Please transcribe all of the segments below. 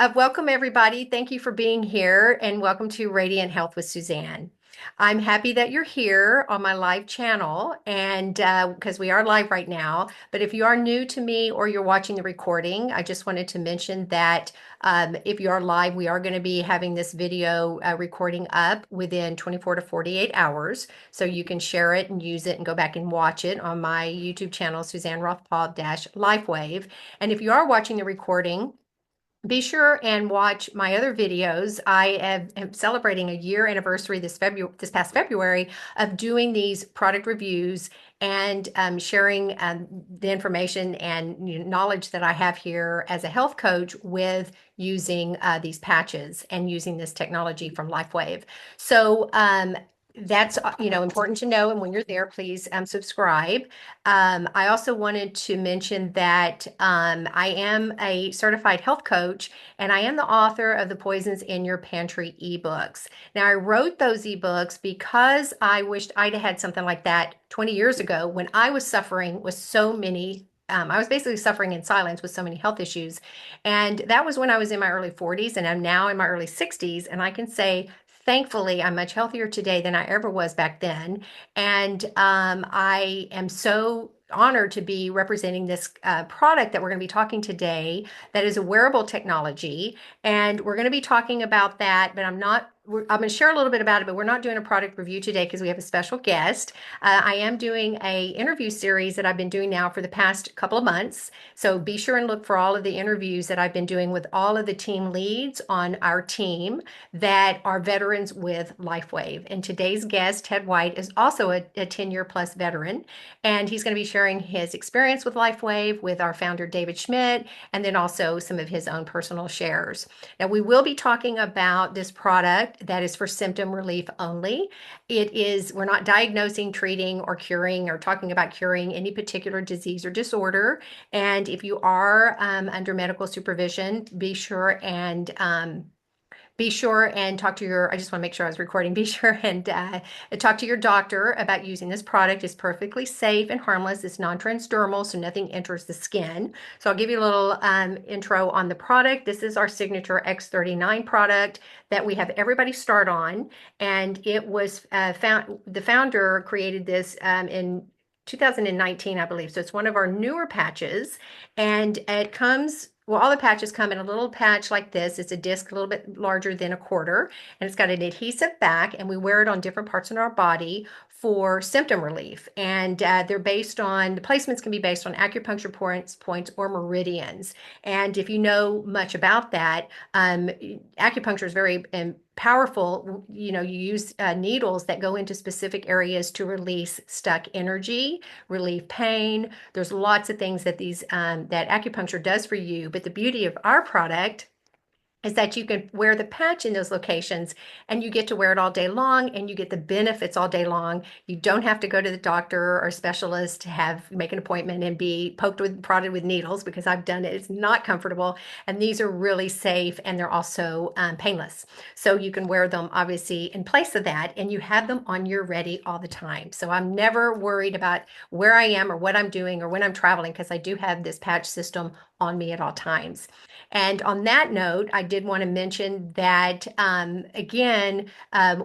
Welcome, everybody. Thank you for being here, and welcome to Radiant Health with Suzanne. I'm happy that you're here on my live channel, and because we are live right now. But if you are new to me or you're watching the recording, I just wanted to mention that if you are live, we are going to be having this video recording up within 24 to 48 hours. So you can share it and use it and go back and watch it on my YouTube channel, Suzanne Roth-Paul Lifewave. And if you are watching the recording, be sure and watch my other videos. I am celebrating a year anniversary this past February of doing these product reviews and sharing the information and knowledge that I have here as a health coach with using these patches and using this technology from Lifewave. So that's important to know. And when you're there, please subscribe. I also wanted to mention that I am a certified health coach, and I am the author of the Poisons in Your Pantry ebooks. Now, I wrote those ebooks because I wished I'd had something like that 20 years ago when I was suffering with so many. I was basically suffering in silence with so many health issues. And that was when I was in my early 40s, and I'm now in my early 60s. And I can say, thankfully, I'm much healthier today than I ever was back then. And I am so honored to be representing this product that we're going to be talking today that is a wearable technology. And we're going to be talking about that, but I'm going to share a little bit about it, but we're not doing a product review today because we have a special guest. I am doing a interview series that I've been doing now for the past couple of months. So be sure and look for all of the interviews that I've been doing with all of the team leads on our team that are veterans with Lifewave. And today's guest, Ted White, is also a 10-year plus veteran. And he's going to be sharing his experience with Lifewave with our founder, David Schmidt, and then also some of his own personal shares. Now, we will be talking about this product that is for symptom relief only. We're not diagnosing, treating, or curing, or talking about curing any particular disease or disorder. And if you are under medical supervision, be sure and talk to I just want to make sure I was recording. Be sure and talk to your doctor about using this product. It's perfectly safe and harmless. It's non-transdermal, so nothing enters the skin. So I'll give you a little intro on the product. This is our signature X39 product that we have everybody start on. And it was the founder created this in 2019, I believe. So it's one of our newer patches, and it comes. Well, all the patches come in a little patch like this. It's a disc a little bit larger than a quarter, and it's got an adhesive back, and we wear it on different parts of our body for symptom relief. And the placements can be based on acupuncture points or meridians. And if you know much about that, acupuncture is very powerful. You use needles that go into specific areas to release stuck energy, relieve pain. There's lots of things that that acupuncture does for you. But the beauty of our product is that you can wear the patch in those locations, and you get to wear it all day long, and you get the benefits all day long. You don't have to go to the doctor or specialist to make an appointment and be prodded with needles, because I've done it. It's not comfortable, and these are really safe, and they're also painless. So you can wear them obviously in place of that, and you have them on your ready all the time. So I'm never worried about where I am or what I'm doing or when I'm traveling, because I do have this patch system on me at all times. And on that note, I did want to mention that, again,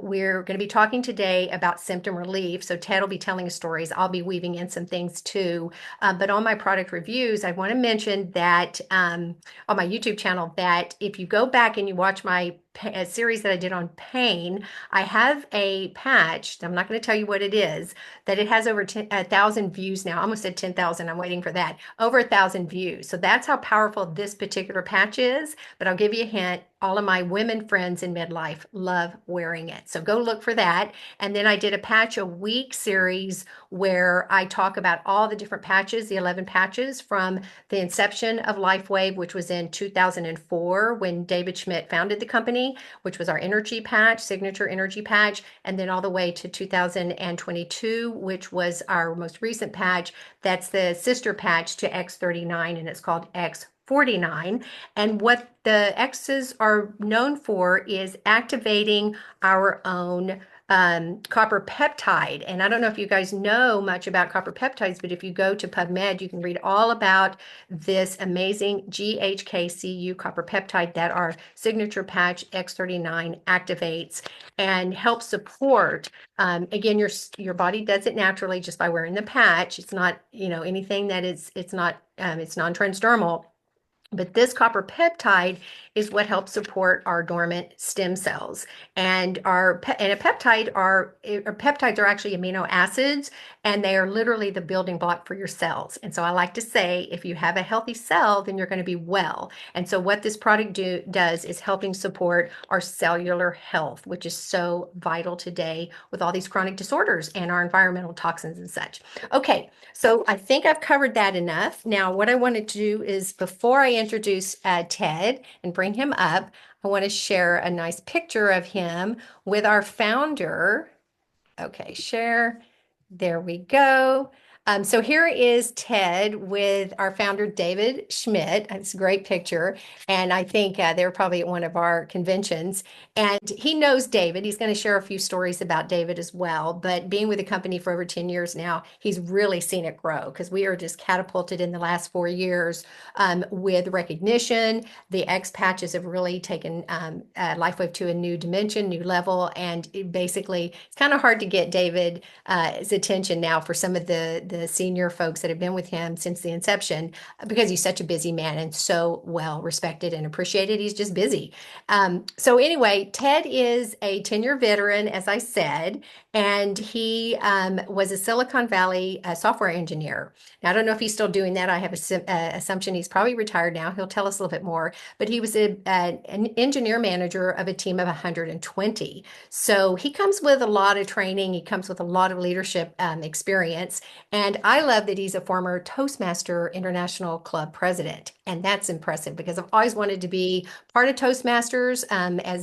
we're going to be talking today about symptom relief. So Ted will be telling us stories. I'll be weaving in some things too. But on my product reviews, I want to mention that on my YouTube channel, that if you go back and you watch my series that I did on pain, I have a patch. I'm not going to tell you what it is, that it has over 1,000 views now. I almost said 10,000. I'm waiting for that. Over 1,000 views. So that's how powerful this particular patch is. But I'll give you a hint. All of my women friends in midlife love wearing it. So go look for that. And then I did a patch a week series where I talk about all the different patches, the 11 patches from the inception of Lifewave, which was in 2004 when David Schmidt founded the company, which was our energy patch, signature energy patch, and then all the way to 2022, which was our most recent patch. That's the sister patch to X39, and it's called X49. And what the X's are known for is activating our own copper peptide. And I don't know if you guys know much about copper peptides, but if you go to PubMed, you can read all about this amazing GHKCU copper peptide that our signature patch X39 activates and helps support. Again, your body does it naturally just by wearing the patch. It's not, anything that it's non-transdermal. But this copper peptide is what helps support our dormant stem cells. And a peptide peptides are actually amino acids, and they are literally the building block for your cells. And so I like to say, if you have a healthy cell, then you're going to be well. And so what this product does is helping support our cellular health, which is so vital today with all these chronic disorders and our environmental toxins and such. Okay, so I think I've covered that enough. Now, what I want to do is before I introduce Ted and bring him up, I want to share a nice picture of him with our founder. Okay, share. There we go. So here is Ted with our founder, David Schmidt. It's a great picture. And I think they're probably at one of our conventions. And he knows David. He's going to share a few stories about David as well. But being with the company for over 10 years now, he's really seen it grow because we are just catapulted in the last 4 years with recognition. The X patches have really taken Lifewave to a new dimension, new level. And it's kind of hard to get David his attention now for some of the senior folks that have been with him since the inception because he's such a busy man and so well respected and appreciated. He's just busy. So anyway, Ted is a 10-year veteran, as I said, and he was a Silicon Valley software engineer. Now, I don't know if he's still doing that. I have an assumption he's probably retired now. He'll tell us a little bit more, but he was an engineer manager of a team of 120. So he comes with a lot of training. He comes with a lot of leadership experience. And I love that he's a former Toastmaster International Club president. And that's impressive because I've always wanted to be part of Toastmasters,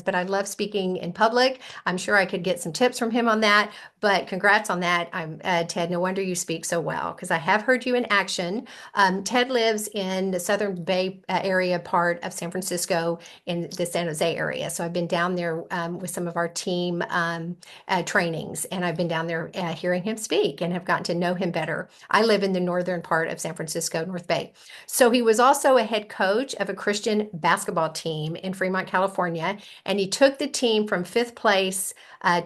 but I love speaking in public. I'm sure I could get some tips from him on that. But congrats on that. Ted, no wonder you speak so well because I have heard you in action. Ted lives in the Southern Bay area part of San Francisco in the San Jose area. So I've been down there with some of our team trainings, and I've been down there hearing him speak and have gotten to know him better. I live in the northern part of San Francisco, North Bay. So he was also a head coach of a Christian basketball team in Fremont, California, and he took the team from fifth place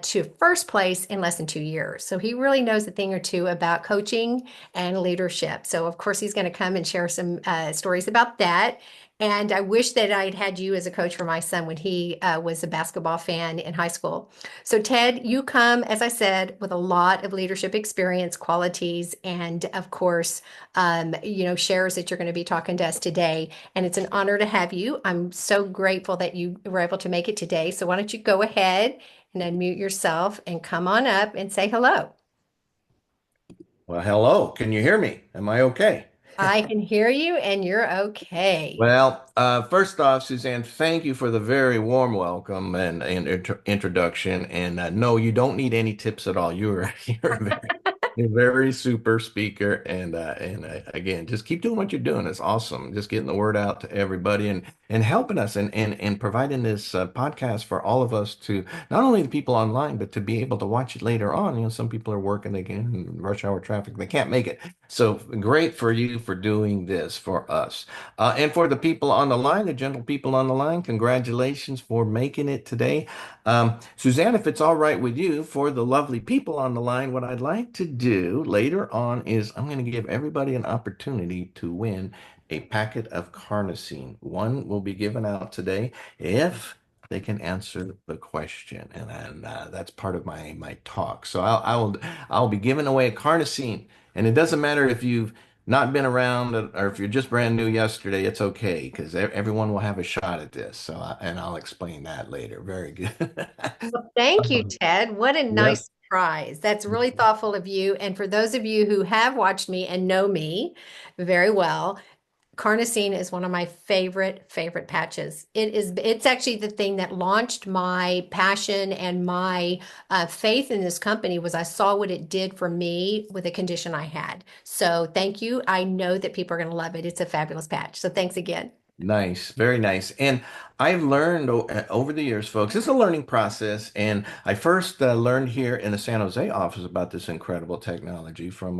to first place in less than 2 years. So he really knows a thing or two about coaching and leadership. So of course he's going to come and share some stories about that. And I wish that I'd had you as a coach for my son when he was a basketball fan in high school. So, Ted, you come, as I said, with a lot of leadership experience, qualities, and of course, shares that you're going to be talking to us today. And it's an honor to have you. I'm so grateful that you were able to make it today. So, why don't you go ahead and unmute yourself and come on up and say hello. Well, hello. Can you hear me? Am I okay? I can hear you and you're okay. Well, first off, Suzanne, thank you for the very warm welcome and introduction. And no, you don't need any tips at all. You're a very super speaker. And again, just keep doing what you're doing. It's awesome. Just getting the word out to everybody and helping us and providing this podcast for all of us to not only the people online, but to be able to watch it later on. Some people are working, they can rush hour traffic, they can't make it. So great for you for doing this for us. And for the people on the line, the gentle people on the line, congratulations for making it today. Suzanne, if it's all right with you, for the lovely people on the line, what I'd like to do later on is I'm going to give everybody an opportunity to win a packet of carnosine. One will be given out today if they can answer the question, and that's part of my talk. So I'll be giving away a carnosine, and it doesn't matter if you've not been around or if you're just brand new yesterday, it's okay because everyone will have a shot at this. So, and I'll explain that later. Very good. Well, thank you, Ted. What a Yep. nice surprise. That's really thoughtful of you. And for those of you who have watched me and know me very well, carnosine is one of my favorite patches. It's actually the thing that launched my passion and my faith in this company was I saw what it did for me with a condition I had. So thank you. I know that people are going to love it. It's a fabulous patch. So thanks again. Nice, very nice. And I've learned over the years, folks, it's a learning process. And I first learned here in the San Jose office about this incredible technology from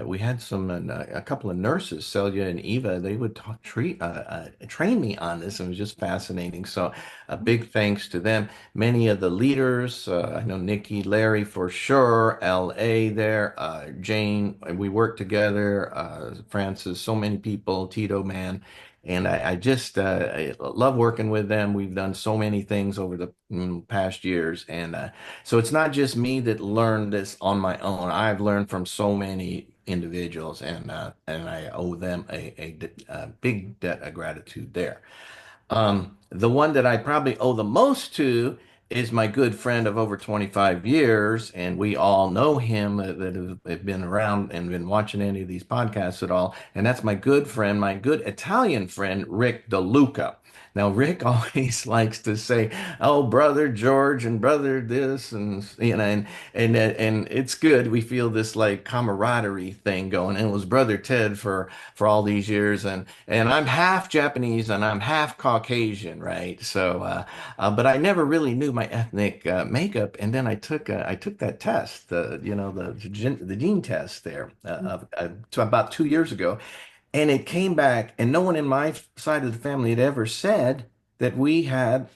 we had a couple of nurses, Celia and Eva, they would train me on this. And it was just fascinating. So a big thanks to them. Many of the leaders, I know Nikki, Larry for sure, LA there, Jane, we worked together, Francis, so many people, Tito, man. And I just I love working with them. We've done so many things over the past years. And so it's not just me that learned this on my own. I've learned from so many individuals, and I owe them a big debt of gratitude there. The one that I probably owe the most to is my good friend of over 25 years, and we all know him that have been around and been watching any of these podcasts at all. And that's my good friend, my good Italian friend, Rick DeLuca. Now, Rick always likes to say, "Oh, brother George and brother this," and and it's good. We feel this like camaraderie thing going. And it was brother Ted for all these years, and I'm half Japanese and I'm half Caucasian, right? So, but I never really knew my ethnic makeup, and then I took that test, the gene test there, to about 2 years ago, and it came back, and no one in my side of the family had ever said that we had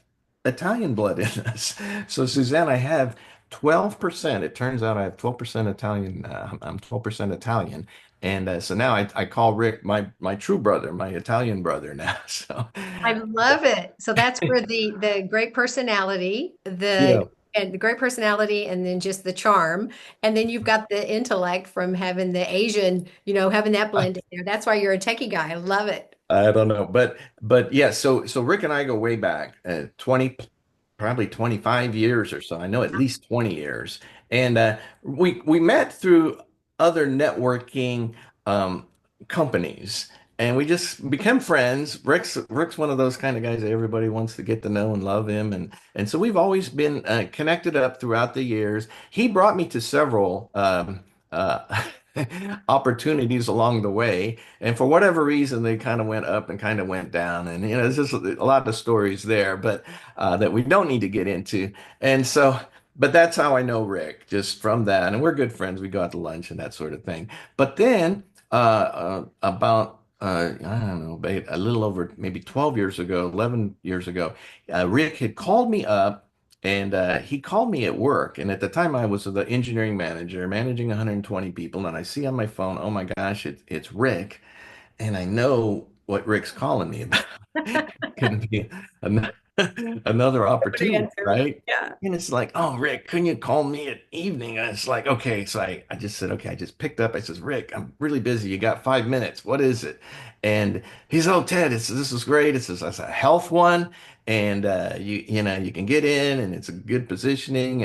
Italian blood in us. So, Suzanne, I have 12%. It turns out I have 12% Italian. I'm 12% Italian. And so now I call Rick my true brother, my Italian brother now. So, I love it. So that's where the great personality, yeah. the great personality, and then just the charm, and then you've got the intellect from having the Asian, having that blend in there. That's why you're a techie guy. I love it. I don't know, but yeah. So Rick and I go way back, 20, probably 25 years or so. I know at least 20 years, and we met through other networking companies, and we just became friends. Rick's one of those kind of guys that everybody wants to get to know and love him, and so we've always been connected up throughout the years. He brought me to several opportunities along the way. And for whatever reason, they kind of went up and kind of went down. And, there's just a lot of stories there, but that we don't need to get into. And so, but that's how I know Rick, just from that. And we're good friends. We go out to lunch and that sort of thing. But then, I don't know, a little over maybe 12 years ago, 11 years ago, Rick had called me up, and he called me at work. And at the time, I was the engineering manager, managing 120 people. And I see on my phone, oh my gosh, it's Rick. And I know what Rick's calling me about. Couldn't be an- another Good opportunity, answer. right? Yeah. And it's like, oh, Rick, couldn't you call me at evening? And it's like, okay. So I just said, okay. I just picked up. I says, Rick, I'm really busy. You got 5 minutes. What is it? And he's, oh, Ted, this is great. It's a health one. And you can get in, and it's a good positioning,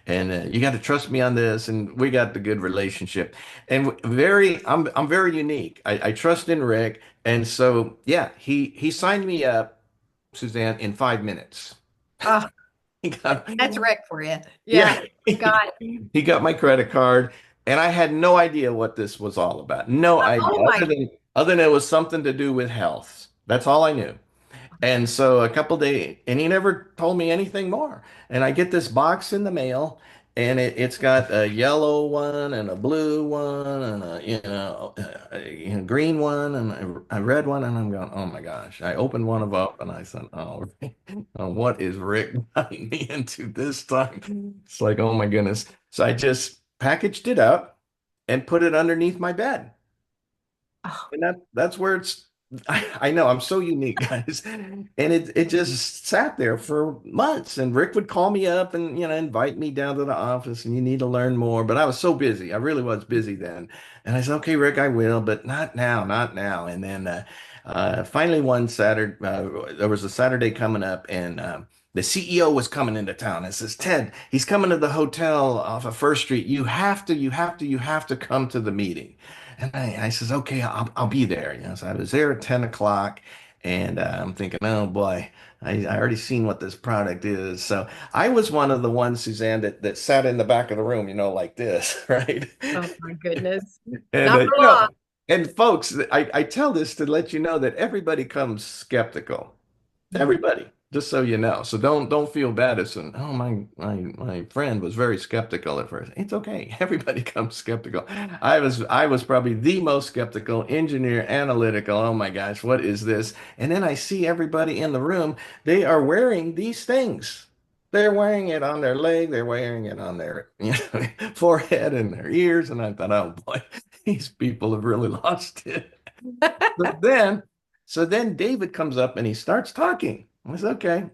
and you got to trust me on this, and we got the good relationship, and I'm very unique. I trust in Rick, and so yeah, he signed me up, Suzanne, in 5 minutes. Oh, He got, that's Rick for you. Yeah. yeah, My God. he got my credit card, and I had no idea what this was all about. No idea, Oh my. other than it was something to do with health. That's all I knew. And so a couple days, and he never told me anything more. And I get this box in the mail, and it's got a yellow one and a blue one and a green one and a red one. And I'm going, oh my gosh. I opened one of up, and I said, oh, what is Rick getting me into this time? It's like, oh my goodness. So I just packaged it up and put it underneath my bed. Oh, And that's where I know I'm so unique, guys. And it just sat there for months. And Rick would call me up and invite me down to the office, and you need to learn more. But I was so busy. I really was busy then. And I said, okay, Rick, I will, but not now, not now. And then finally one Saturday, there was a Saturday coming up, and the CEO was coming into town. And says, Ted, he's coming to the hotel off of First Street. You have to come to the meeting. And I says, okay, I'll be there. So I was there at 10 o'clock, and I'm thinking, oh boy, I already seen what this product is. So I was one of the ones, Suzanne, that sat in the back of the room, like this, right? oh my goodness. And Not for long. And folks, I tell this to let you know that everybody comes skeptical. Mhm. Everybody, just so you know. So don't feel bad as in, oh my friend was very skeptical at first. It's okay. Everybody comes skeptical. I was probably the most skeptical, engineer, analytical. Oh my gosh, what is this? And then I see everybody in the room, they are wearing these things. They're wearing it on their leg, they're wearing it on their forehead and their ears. And I thought, oh boy, these people have really lost it. But then, so then David comes up and he starts talking. I said, okay,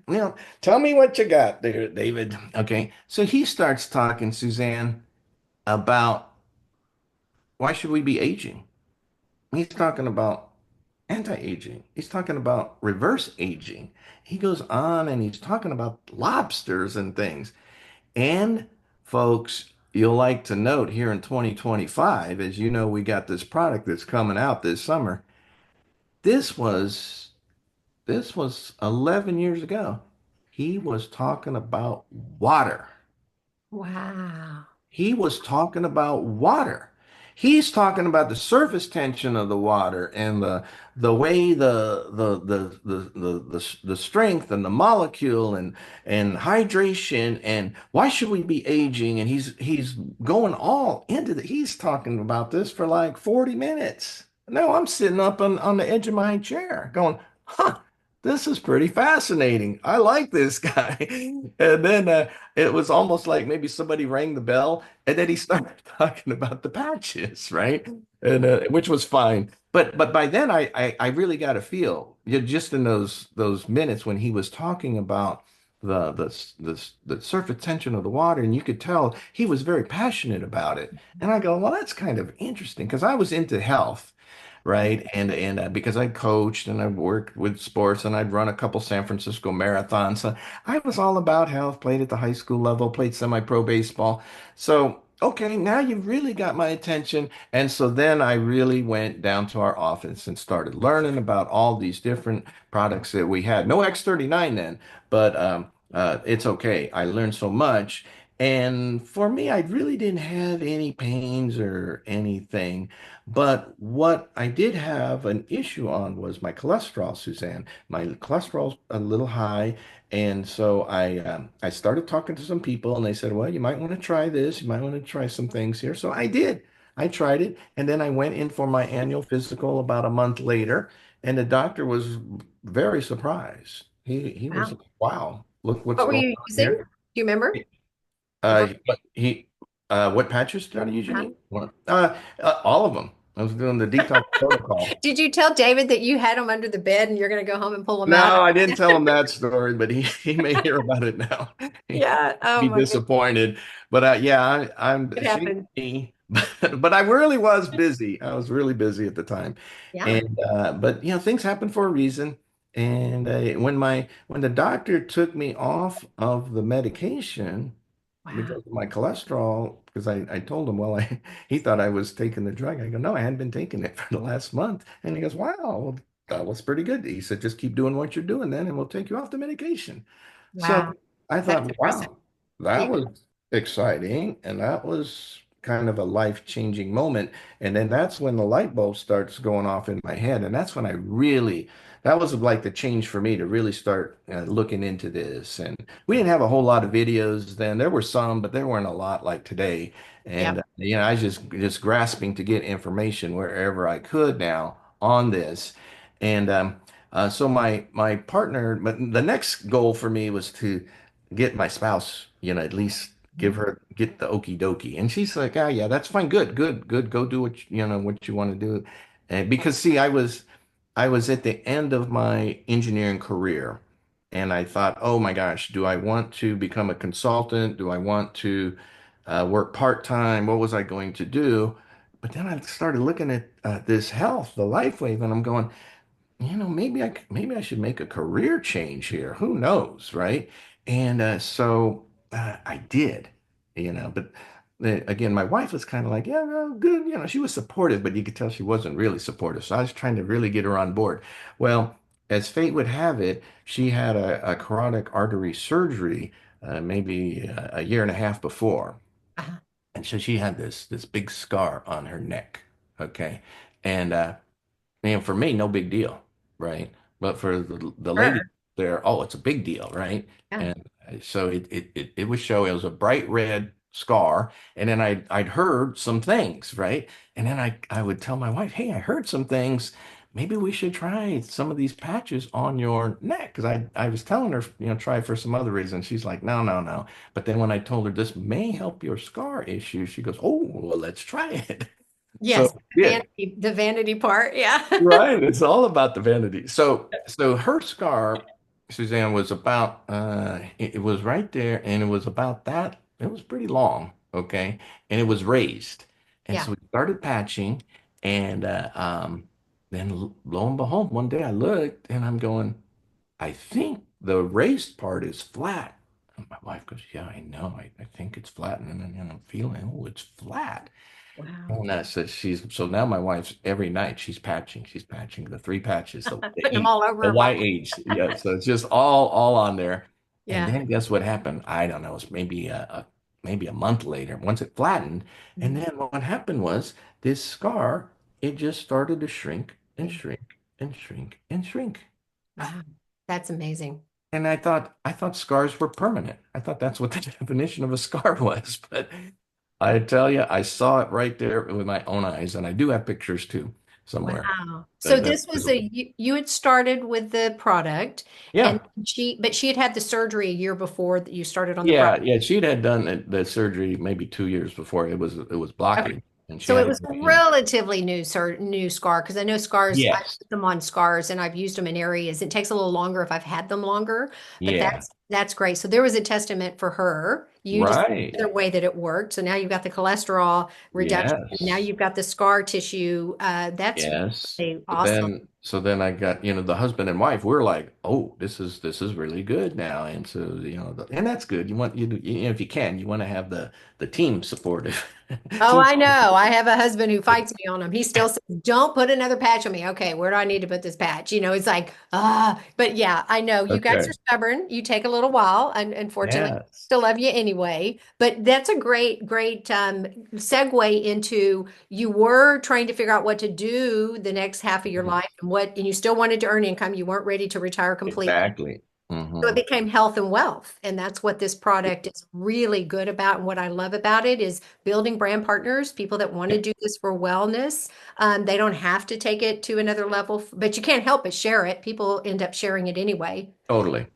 tell me what you got there, David. Okay. So he starts talking, Suzanne, about why should we be aging? He's talking about anti-aging. He's talking about reverse aging. He goes on and he's talking about lobsters and things. And folks, you'll like to note here in 2025, as you know, we got this product that's coming out this summer. This was This was 11 years ago. He was talking about water. Wow. He was talking about water. He's talking about the surface tension of the water and the way the strength and the molecule and hydration and why should we be aging? And he's going all into the he's talking about this for like 40 minutes. No, I'm sitting up on the edge of my chair going, huh, this is pretty fascinating. I like this guy. And then it was almost like maybe somebody rang the bell and then he started talking about the patches, right? And which was fine. But by then I really got a feel just in those minutes when he was talking about the surface tension of the water, and you could tell he was very passionate about it. And I go, well, that's kind of interesting because I was into health, right? And because I coached and I worked with sports and I'd run a couple San Francisco marathons, so I was all about health. Played at the high school level, played semi-pro baseball. So okay, now you've really got my attention. And so then I really went down to our office and started learning about all these different products that we had. No X39 then, but it's okay. I learned so much. And for me, I really didn't have any pains or anything. But what I did have an issue on was my cholesterol, Suzanne. My cholesterol's a little high, and so I started talking to some people, and they said, "Well, you might want to try this. You might want to try some things here." So I did. I tried it, and then I went in for my annual physical about a month later, and the doctor was very surprised. He was Wow. like, "Wow, look what's What were going you on using? here." Do you remember? Uh, but he, what patches did I use, you Uh-huh. mean? What? All of them. I was doing the detox protocol. Did you tell David that you had them under the bed and you're going to go home and pull them out? No, I didn't tell him that story, but he may hear about it now. He'd Yeah. Oh be my goodness. disappointed. But yeah, I'm It shame happened. me. But I really was busy. I was really busy at the time. Yeah. And but things happen for a reason. And when the doctor took me off of the medication Wow. because of my cholesterol, because I told him, well, he thought I was taking the drug. I go, no, I hadn't been taking it for the last month. And he goes, wow, well, that was pretty good. He said, just keep doing what you're doing then, and we'll take you off the medication. So Wow. I That's thought, impressive. wow, that Yeah. was exciting. And that was kind of a life-changing moment. And then that's when the light bulb starts going off in my head. And that's when that was like the change for me to really start looking into this. And we didn't have a whole lot of videos then. There were some, but there weren't a lot like today. And Yep. I was just grasping to get information wherever I could now on this. And so my partner, but the next goal for me was to get my spouse, at least get the okie dokie. And she's like, "Ah, yeah, that's fine. Good, good, good. Go do what you want to do." And because see, I was at the end of my engineering career, and I thought, "Oh my gosh, do I want to become a consultant? Do I want to work part-time? What was I going to do?" But then I started looking at this health, the Lifewave, and I'm going, maybe I should make a career change here. Who knows, right? And so I did, but again, my wife was kind of like, yeah, well, good. She was supportive, but you could tell she wasn't really supportive. So I was trying to really get her on board. Well, as fate would have it, she had a carotid artery surgery maybe a year and a half before. Uh-huh. And so she had this big scar on her neck. Okay. And and for me, no big deal, right? But for the lady Sure. there, oh, it's a big deal, right? Yeah. And so it was showing it was a bright red scar, and then I'd heard some things, right? And then I would tell my wife, hey, I heard some things. Maybe we should try some of these patches on your neck because I was telling her, try for some other reason. She's like, no, no, no. But then when I told her this may help your scar issue, she goes, oh, well, let's try it. Yes, So yeah. the vanity part. Yeah. Right. It's all about the vanity. So her scar, Suzanne, was about it was right there and it was about that. It was pretty long, okay? And it was raised. And Yeah. so we started patching and then lo and behold, one day I looked and I'm going, I think the raised part is flat. And my wife goes, yeah, I know. I think it's flat. And then I'm feeling, oh, it's flat. Wow. And so so now my wife's every night she's patching the three patches, Putting them all over the her body. YH. Yeah, so it's just all on there. And Yeah. then guess what happened? I don't know, it's maybe a month later, once it flattened. And Mhm. then what happened was this scar, it just started to shrink and Yeah. shrink and shrink and shrink. Wow. That's amazing. And I thought scars were permanent. I thought that's what the definition of a scar was. But I tell you, I saw it right there with my own eyes, and I do have pictures too somewhere. Wow. So That this was visible. you had started with the product and Yeah, she had had the surgery a year before that you started on the yeah, product. yeah. She'd had done the surgery maybe 2 years before. It was Okay. blocking, and she So it had to was go in. relatively new scar because I know scars, I Yes, put them on scars and I've used them in areas. It takes a little longer if I've had them longer, but yeah, that's great. So there was a testament for her. You just right, another way that it worked. So now you've got the cholesterol reduction. And now yes. you've got the scar tissue. That's Yes. really But awesome. then I got, the husband and wife, we're like, oh, this is really good now. And so, and that's good. If you can, you want to have the team supportive. Oh, Team. I know. I have a husband who fights me on them. He still says, "Don't put another patch on me." Okay, where do I need to put this patch? It's like, but yeah, I know you guys Okay. are stubborn. You take a little while, and unfortunately, I Yes. still love you anyway. But that's a great segue into you were trying to figure out what to do the next half of your Mhm. life and you still wanted to earn income. You weren't ready to retire completely. Exactly. So it Hmm. became health and wealth. And that's what this product is really good about. And what I love about it is building brand partners, people that want to do this for wellness. They don't have to take it to another level, but you can't help but share it. People end up sharing it anyway. Totally.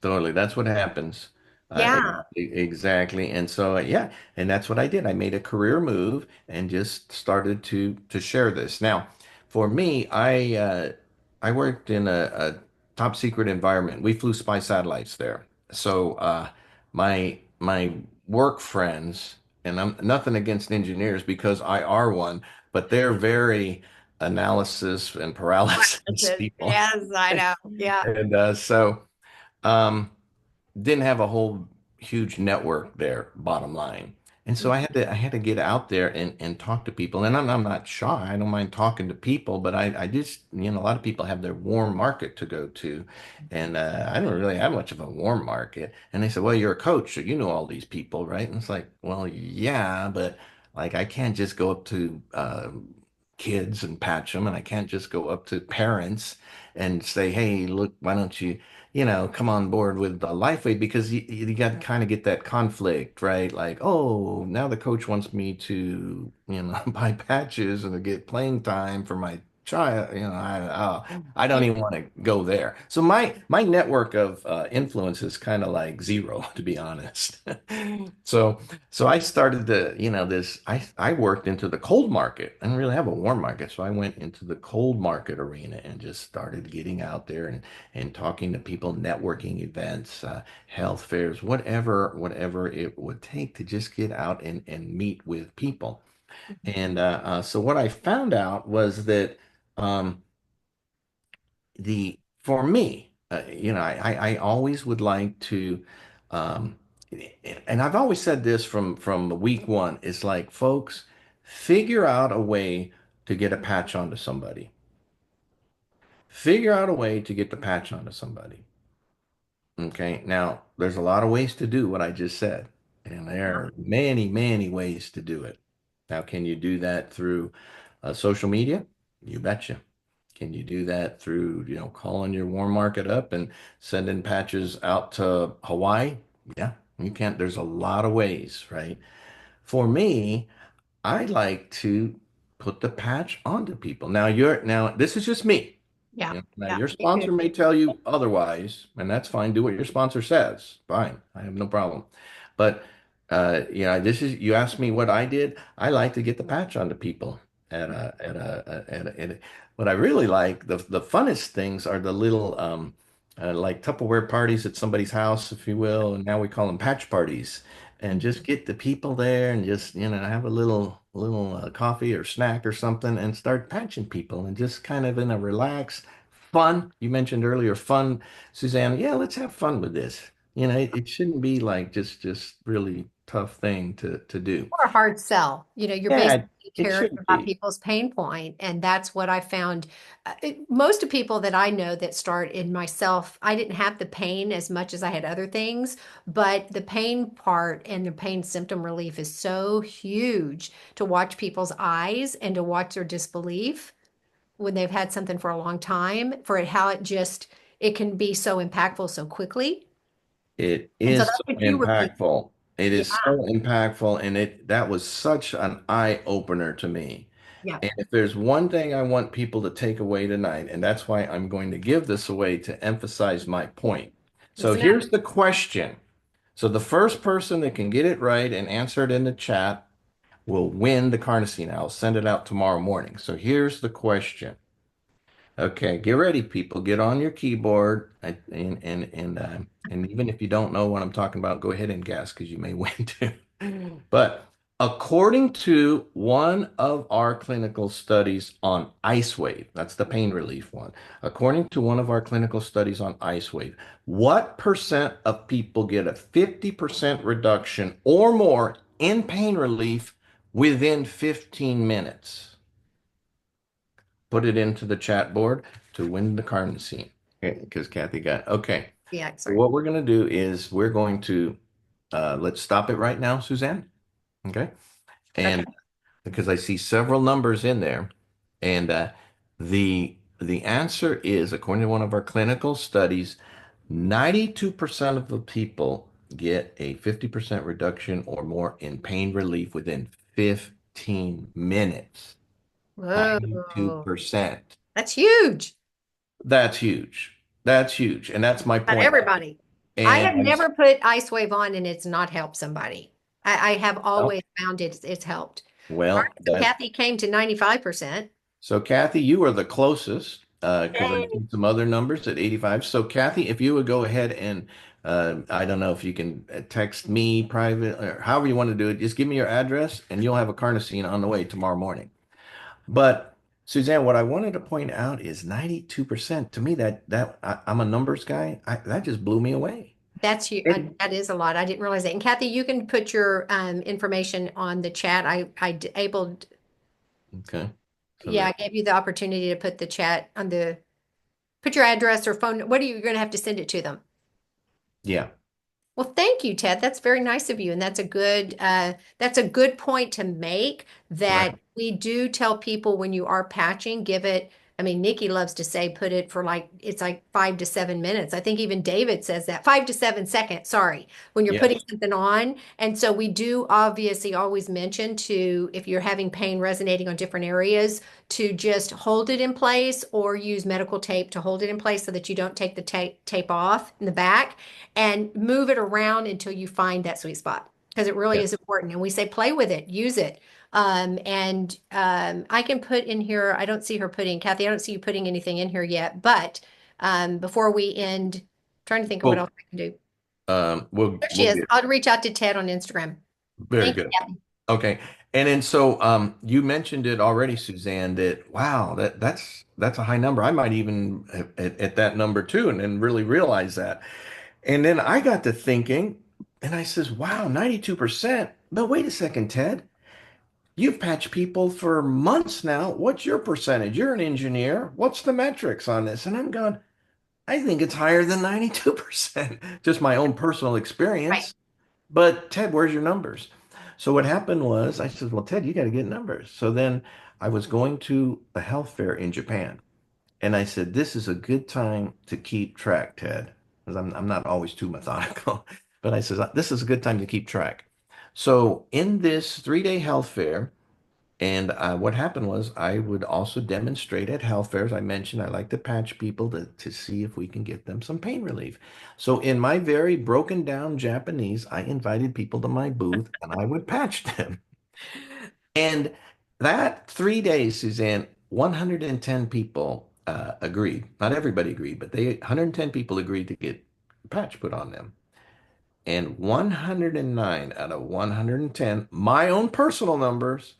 Totally. That's what happens. Yeah. Exactly. And so, yeah, and that's what I did. I made a career move and just started to share this. Now, for me, I worked in a top secret environment. We flew spy satellites there. So, my work friends, and I'm nothing against engineers because I are one, but they're very analysis and paralysis people. Yes, I know. Yeah. And so um, didn't have a whole huge network there, bottom line. And so I had to get out there and talk to people. And I'm not shy. I don't mind talking to people, but I just, a lot of people have their warm market to go to. And I don't really have much of a warm market. And they said, well, you're a coach, so you know all these people, right? And it's like, well, yeah, but like I can't just go up to kids and patch them, and I can't just go up to parents and say, hey, look, why don't you come on board with Lifewave because you got to kind of get that conflict, right? Like, oh, now the coach wants me to, buy patches and to get playing time for my child. I don't even want to go there. So my network of influence is kind of like zero, to be honest. So so I started I worked into the cold market. I didn't really have a warm market. So I went into the cold market arena and just started getting out there and talking to people, networking events, health fairs, whatever it would take to just get out and meet with people. And so what I found out was that um, the for me, I always would like to, um, and I've always said this from week one. It's like, folks, figure out a way to get a patch onto somebody. Figure out a way to get the patch onto somebody. Okay. Now, there's a lot of ways to do what I just said, and there Yeah. are many, many ways to do it. Now, can you do that through social media? You betcha. Can you do that through, calling your warm market up and sending patches out to Hawaii? Yeah, you can't. There's a lot of ways, right? For me, I like to put the patch onto people. Now this is just me. Yeah. Now Yeah. your Me too. sponsor may tell you otherwise, and that's fine. Do what your sponsor says. Fine. I have no problem. But this is you asked me what I did. I like to get the patch onto people. What I really like, the funnest things are the little like Tupperware parties at somebody's house, if you will, and now we call them patch parties and just get the people there and just have a little coffee or snack or something and start patching people and just kind of in a relaxed fun, you mentioned earlier fun, Suzanne, yeah, let's have fun with this. It shouldn't be like just really tough thing to do. Or a hard sell. You're basically Yeah, it caring shouldn't about be. people's pain point, and that's what I found. Most of people that I know that start in myself, I didn't have the pain as much as I had other things, but the pain part and the pain symptom relief is so huge to watch people's eyes and to watch their disbelief when they've had something for a long time, for it how it can be so impactful so quickly. It And so is that's so what you were doing. impactful. It Yeah, is so impactful, and that was such an eye opener to me. yeah. And if there's one thing I want people to take away tonight, and that's why I'm going to give this away to emphasize my point. So Listen up. here's the question. So the first person that can get it right and answer it in the chat will win the carnosine. I'll send it out tomorrow morning. So here's the question. Okay, get ready, people. Get on your keyboard, and even if you don't know what I'm talking about, go ahead and guess because you may win too. But according to one of our clinical studies on IceWave, that's the pain relief one. According to one of our clinical studies on IceWave, what percent of people get a 50% reduction or more in pain relief within 15 minutes? Put it into the chat board to win the carnosine. Because Kathy got okay. Yeah, So sorry. what we're going to do is we're going to let's stop it right now, Suzanne. Okay. Okay. And because I see several numbers in there, and the answer is, according to one of our clinical studies, 92% of the people get a 50% reduction or more in pain relief within 15 minutes. Whoa, 92%. that's huge. That's huge. That's huge. And that's my Not point. everybody. I And have never put Ice Wave on and it's not helped somebody. I have well, always found it's helped. All well, right, so that Kathy came to 95%. so Kathy, you are the closest because I see some other numbers at 85. So Kathy, if you would go ahead and I don't know if you can text me private or however you want to do it, just give me your address and you'll have a carnosine on the way tomorrow morning. But Suzanne, what I wanted to point out is 92%. To me, I'm a numbers guy. That just blew me away. That's you. And That is a lot. I didn't realize that. And Kathy, you can put your information on the chat. Able. okay. So Yeah, there, I gave you the opportunity to put the chat on put your address or phone. What are you going to have to send it to them? yeah. Well, thank you, Ted. That's very nice of you, and that's a good point to make. Right. That we do tell people when you are patching, give it. I mean, Nikki loves to say put it for like it's like 5 to 7 minutes. I think even David says that 5 to 7 seconds. Sorry, when you're putting Yes. something on, and so we do obviously always mention to if you're having pain resonating on different areas to just hold it in place or use medical tape to hold it in place so that you don't take the tape off in the back and move it around until you find that sweet spot because it really Yeah. is important. And we say play with it, use it. I can put in here, I don't see her putting, Kathy, I don't see you putting anything in here yet, but before we end, trying to think of what else Well, I can do. There she we'll is. get I'll reach out to Ted on Instagram. very Thank you, good. Kathy. Okay. And then so you mentioned it already, Suzanne, that wow, that's a high number. I might even at that number too, and then really realize that. And then I got to thinking, and I says, wow, 92%. But wait a second, Ted. You've patched people for months now. What's your percentage? You're an engineer. What's the metrics on this? And I'm going, I think it's higher than 92%. Just my own personal Right. experience. But Ted, where's your numbers? So what happened was I said, well, Ted, you got to get numbers. So then I was going to a health fair in Japan. And I said, this is a good time to keep track, Ted, because I'm not always too methodical. But I said, this is a good time to keep track. So in this 3-day health fair, and what happened was I would also demonstrate at health fairs. I mentioned I like to patch people to see if we can get them some pain relief. So in my very broken down Japanese, I invited people to my booth and I would patch them. And that 3 days, Suzanne, 110 people agreed. Not everybody agreed, but 110 people agreed to get a patch put on them. And 109 out of 110, my own personal numbers,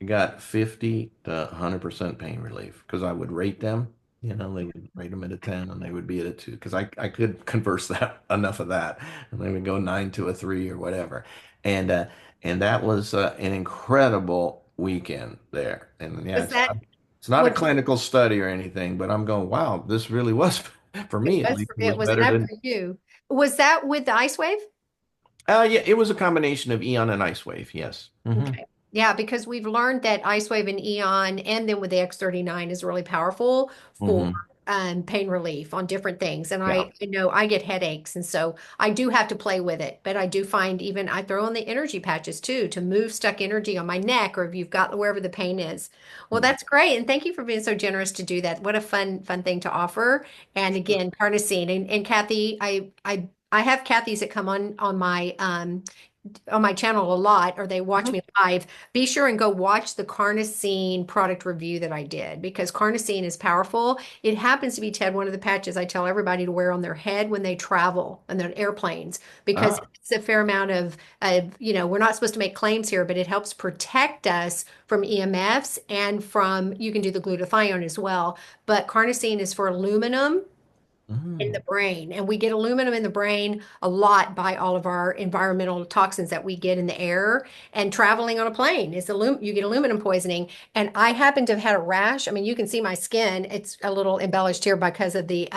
got 50 to 100% pain relief because I would rate them. They would rate them at a 10 and they would be at a 2 because I could converse that enough of that. And they would go 9 to a 3 or whatever. And that was an incredible weekend there. And yeah, Was that it's not a what clinical study or anything, but I'm going, wow, this really was for it me at was? least it It was was better enough than for you. Was that with the ice wave? yeah, it was a combination of Eon and Ice Wave, yes. Okay. Yeah, because we've learned that IceWave and Eon, and then with the X39 is really powerful for Hmm. pain relief on different things. And Yeah. I know I get headaches, and so I do have to play with it. But I do find even I throw on the energy patches too to move stuck energy on my neck or if you've got wherever the pain is. Well, Yeah. that's great, and thank you for being so generous to do that. What a fun thing to offer. And again, carnosine and Kathy, I have Kathy's that come on my channel a lot or they watch Mhm. me live, be sure and go watch the carnosine product review that I did because carnosine is powerful. It happens to be, Ted, one of the patches I tell everybody to wear on their head when they travel and they're airplanes because Ah. it's a fair amount we're not supposed to make claims here, but it helps protect us from EMFs and from, you can do the glutathione as well. But carnosine is for aluminum in the Mm. brain. And we get aluminum in the brain a lot by all of our environmental toxins that we get in the air. And traveling on a plane is you get aluminum poisoning. And I happen to have had a rash. I mean, you can see my skin. It's a little embellished here because of the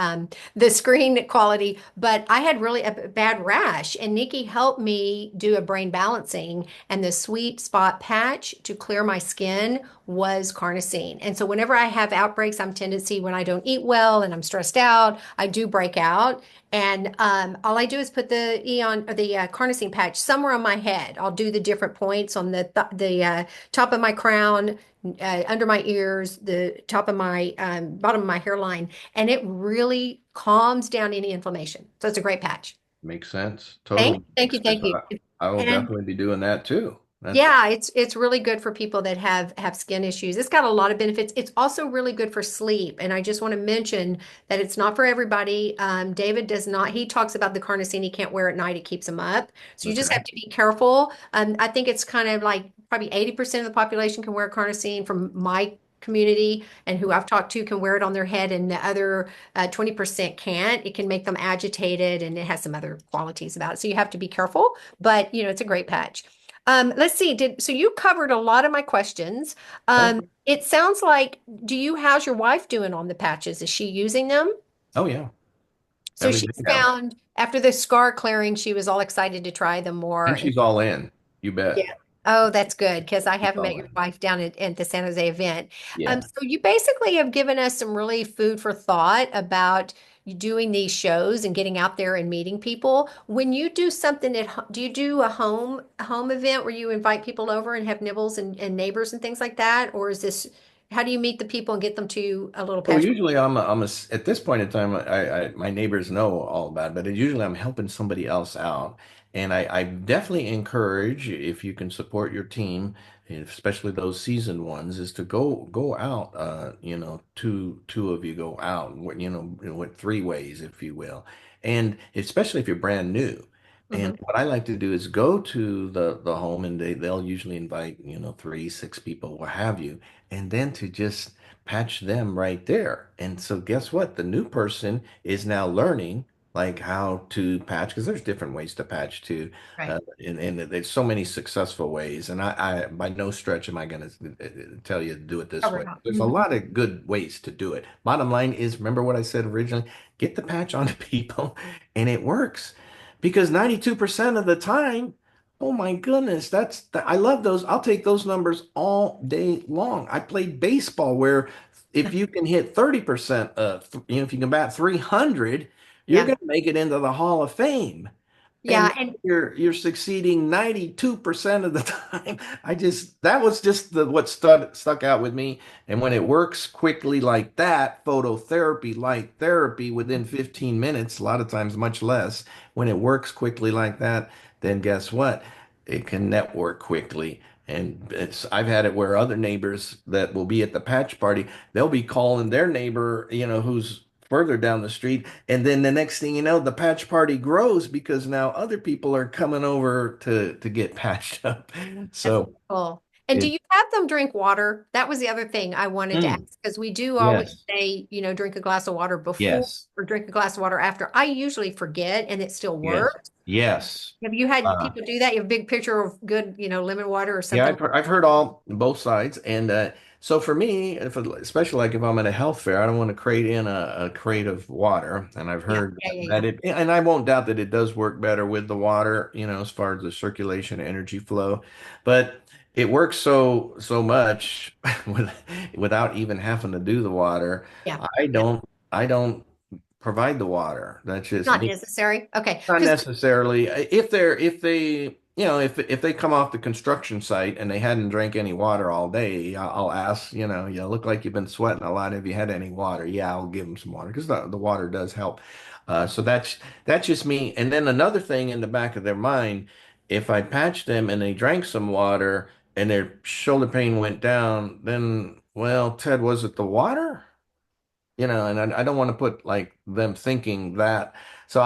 screen quality, but I had really a bad rash. And Nikki helped me do a brain balancing, and the sweet spot patch to clear my skin was carnosine. And so whenever I have outbreaks, I'm tendency when I don't eat well and I'm stressed out, I do break out. And all I do is put the Eon or the carnosine patch somewhere on my head. I'll do the different points on the top of my crown, under my ears, the top of my bottom of my hairline, and it really calms down any inflammation. So it's a great patch. Makes sense. Thank Totally you, thank makes you, sense. thank you. I will And definitely be doing that too. That's yeah, it's really good for people that have skin issues. It's got a lot of benefits. It's also really good for sleep. And I just want to mention that it's not for everybody. David does not, he talks about the carnosine he can't wear at night. It keeps him up. So you just okay. have to be careful. I think it's kind of like probably 80% of the population can wear carnosine from my community and who I've talked to can wear it on their head and the other 20% can't. It can make them agitated and it has some other qualities about it. So you have to be careful, but it's a great patch. Let's see. So you covered a lot of my questions. Okay. It sounds like, how's your wife doing on the patches? Is she using them? Oh yeah. So Every she's day now. found after the scar clearing, she was all excited to try them more. And And she's all in. You bet. yeah. Oh, that's good because I She's haven't met all your in. wife down at the San Jose event. Yeah. So you basically have given us some really food for thought about you doing these shows and getting out there and meeting people. When you do something do you do a home event where you invite people over and have nibbles and neighbors and things like that? Or is this, how do you meet the people and get them to a little Well, patch? usually at this point in time, my neighbors know all about it, but usually I'm helping somebody else out. And I definitely encourage if you can support your team, especially those seasoned ones, is to go out, two of you go out, with 3 ways, if you will. And especially if you're brand new. And Mhm. what I like to do is go to the home and they'll usually invite, 3, 6 people, what have you, and then to just patch them right there. And so guess what? The new person is now learning like how to patch because there's different ways to patch too. Right. And there's so many successful ways. And I by no stretch am I going to tell you to do it this Cover way. it up. There's a Mhm. lot of good ways to do it. Bottom line is, remember what I said originally? Get the patch onto people and it works because 92% of the time Oh my goodness, I love those. I'll take those numbers all day long. I played baseball where if you can hit 30%, if you can bat 300, you're Yeah. going to make it into the Hall of Fame. And Yeah. And you're succeeding 92% of the time. That was just the what stuck out with me. And when it works quickly like that, phototherapy, light therapy within 15 minutes, a lot of times much less, when it works quickly like that, then guess what? It can network quickly. And I've had it where other neighbors that will be at the patch party, they'll be calling their neighbor, who's further down the street. And then the next thing you know, the patch party grows because now other people are coming over to get patched up. that's So cool. And do it, you have them drink water? That was the other thing I wanted to ask mm, because we do always yes, say, drink a glass of water before yes, or drink a glass of water after. I usually forget and it still yes, works. yes. Have you had Uh, people do that? You have a big picture of good, lemon water or Yeah, something? I've heard all both sides, and so for me, especially like if I'm at a health fair, I don't want to crate in a crate of water, and I've Yeah, heard yeah, yeah, that yeah. and I won't doubt that it does work better with the water, as far as the circulation, energy flow, but it works so much with, without even having to do the water. Yeah. I Yeah. don't I don't provide the water. That's just Not me. necessary. Okay. Not Because necessarily. If they if they come off the construction site and they hadn't drank any water all day, I'll ask, you look like you've been sweating a lot. Have you had any water? Yeah, I'll give them some water because the water does help. So that's just me. And then another thing in the back of their mind, if I patch them and they drank some water and their shoulder pain went down, then well, Ted, was it the water? And I don't want to put like them thinking that. So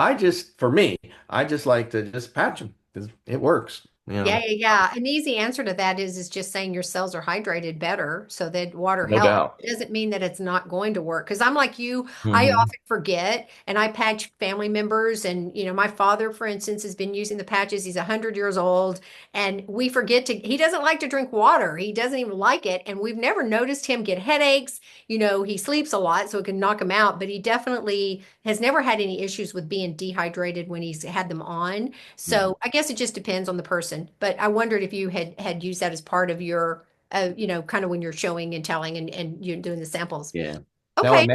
for me, I just like to just patch them because it works. yeah, yeah, yeah. An easy answer to that is just saying your cells are hydrated better so that water No helps. doubt. It doesn't mean that it's not going to work. Because I'm like you, I Hmm. often forget and I patch family members. And, my father, for instance, has been using the patches. He's 100 years old and we forget he doesn't like to drink water. He doesn't even like it. And we've never noticed him get headaches. He sleeps a lot, so it can knock him out, but he definitely has never had any issues with being dehydrated when he's had them on. Hmm. So I guess it just depends on the person. But I wondered if you had used that as part of your, kind of when you're showing and telling and you're doing the samples. Yeah. Now Okay.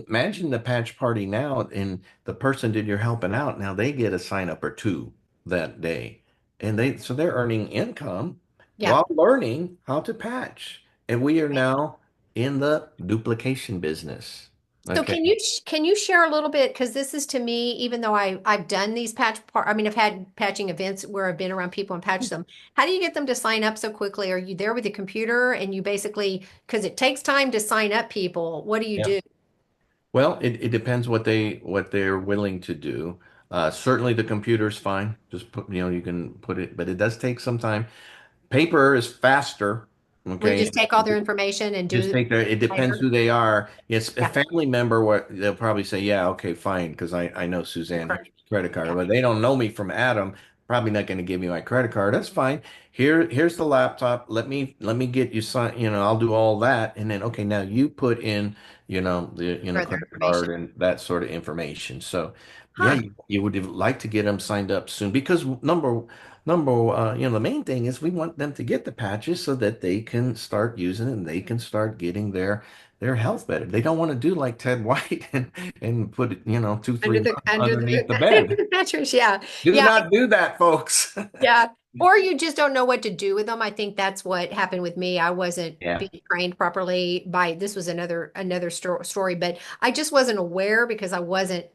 imagine the patch party now, and the person that you're helping out now they get a sign up or two that day, and they're earning income Yeah. while learning how to patch, and we are now in the duplication business. So Okay. can you share a little bit because this is to me, even though I've done these I mean I've had patching events where I've been around people and patched them. How do you get them to sign up so quickly? Are you there with the computer and you basically because it takes time to sign up people? What do you Yeah. do? Well, it depends what they're willing to do. Certainly the computer's fine. Just you can put it, but it does take some time. Paper is faster. Will you Okay. just take all their information and Just do take their, it depends later? who they are. Yes, a Yeah. family member, what they'll probably say, yeah, okay, fine, because I know Suzanne, here's Correct. your credit card. Yeah. But they don't know me from Adam, probably not going to give me my credit card. That's fine. Here's the laptop. Let me get you sign, I'll do all that. And then okay, now you put in, the Further credit information. card and that sort of information. So yeah, Huh. you would like to get them signed up soon because the main thing is we want them to get the patches so that they can start using it and they can start getting their health better. They don't want to do like Ted White and put it, two, Under 3 months under underneath the under bed. the mattress. Yeah. Do Yeah. not do that, folks. Yeah. Or you just don't know what to do with them. I think that's what happened with me. I wasn't Yeah. being trained properly by this was another story, but I just wasn't aware because I wasn't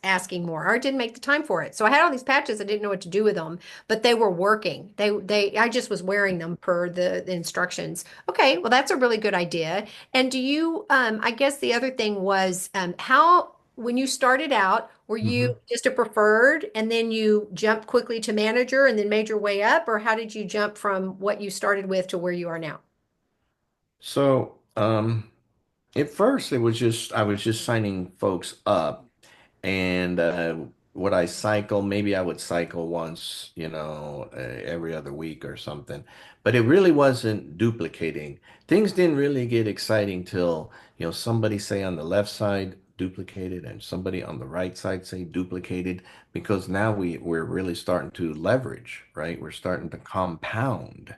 asking more or I didn't make the time for it. So I had all these patches. I didn't know what to do with them, but they were working. I just was wearing them per the instructions. Okay, well that's a really good idea. And do you I guess the other thing was how when you started out, were you Mhm. just a preferred and then you jumped quickly to manager and then made your way up, or how did you jump from what you started with to where you are now? So, at first I was just signing folks up. And would I cycle? Maybe I would cycle once, every other week or something. But it really wasn't duplicating. Things didn't really get exciting till, somebody say on the left side duplicated and somebody on the right side say duplicated, because now we're really starting to leverage, right? We're starting to compound.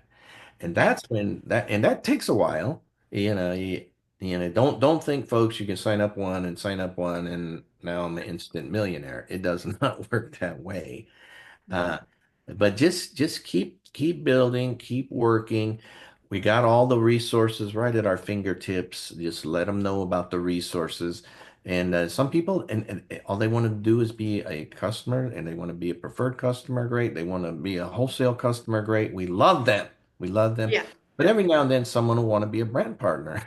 And Yeah. that's when that takes a while. Don't think, folks, you can sign up one and now I'm an instant millionaire. It does not work that way. No. Uh, but just keep building, keep working. We got all the resources right at our fingertips. Just let them know about the resources. And some people, and all they want to do is be a customer, and they want to be a preferred customer. Great. They want to be a wholesale customer. Great. We love them. We love them. Yeah. But every now and then, someone will want to be a brand partner,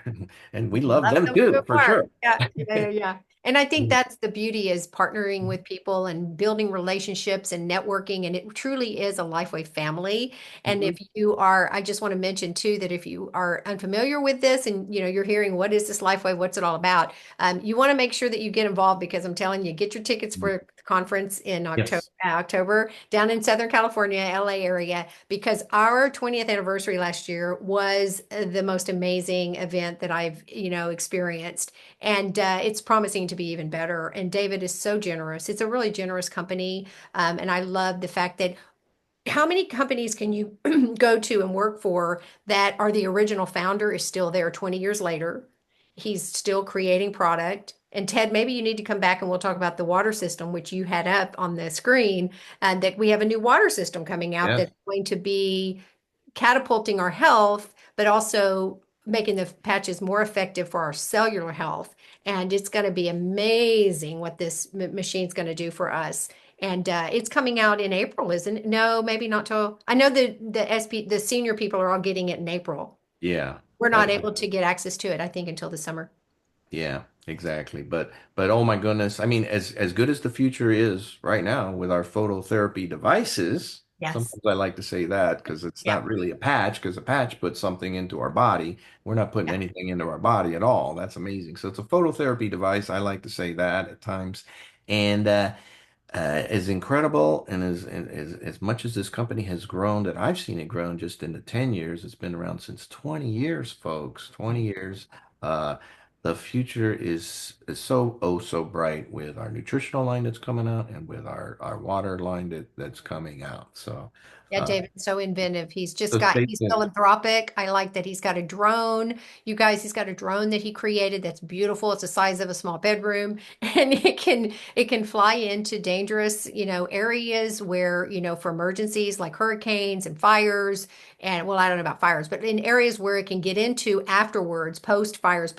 and we love Love them them too too, for apart. sure. Yeah, yeah, yeah, yeah. And I think that's the beauty is partnering with people and building relationships and networking. And it truly is a Lifeway family. And Mhm. if you are, I just want to mention too that if you are unfamiliar with this and you're hearing what is this Lifeway, what's it all about, you want to make sure that you get involved because I'm telling you, get your tickets for the conference in Yes. October down in Southern California, LA area, because our 20th anniversary last year was the most amazing event that I've, experienced. And it's promising to be even better. And David is so generous. It's a really generous company. And I love the fact that how many companies can you go to and work for that are the original founder is still there 20 years later? He's still creating product. And Ted, maybe you need to come back and we'll talk about the water system, which you had up on the screen, and that we have a new water system coming out Yes. that's going to be catapulting our health, but also making the patches more effective for our cellular health. And it's going to be amazing what this machine's going to do for us. And it's coming out in April, isn't it? No, maybe not till I know the senior people are all getting it in April. Yeah. We're Uh, not able to get access to it, I think, until the summer. Yeah, exactly. But oh my goodness, I mean, as good as the future is right now with our phototherapy devices, Yes. sometimes I like to say that because it's Yeah. not really a patch, because a patch puts something into our body. We're not putting Yeah. anything into our body at all. That's amazing. So it's a phototherapy device. I like to say that at times. And as incredible and as much as this company has grown, that I've seen it grown just in the 10 years, it's been around since 20 years, folks, 20 years. Uh, the future is so, oh, so bright with our nutritional line that's coming out and with our water line that's coming out. So, Yeah, uh, David's so inventive. so stay He's tuned. philanthropic. I like that he's got a drone. You guys, he's got a drone that he created that's beautiful. It's the size of a small bedroom and it can fly into dangerous, areas where, for emergencies like hurricanes and fires. And well, I don't know about fires, but in areas where it can get into afterwards, post fires,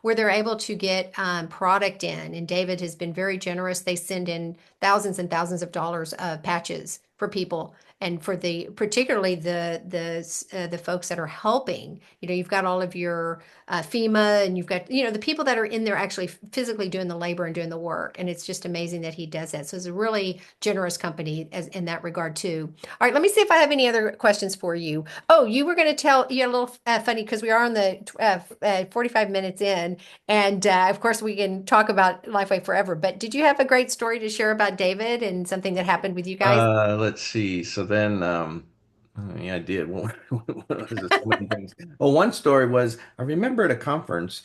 where they're able to get product in. And David has been very generous. They send in thousands and thousands of dollars of patches for people and for the particularly the folks that are helping. You've got all of your FEMA, and you've got the people that are in there actually physically doing the labor and doing the work, and it's just amazing that he does that. So it's a really generous company in that regard too. All right, let me see if I have any other questions for you. Oh, you were going to tell you a little funny because we are on the 45 minutes in, and of course we can talk about Lifeway forever, but did you have a great story to share about David and something that happened with you guys? Let's see. So then, yeah, I did. What was it? So many things. Well, one story was I remember at a conference,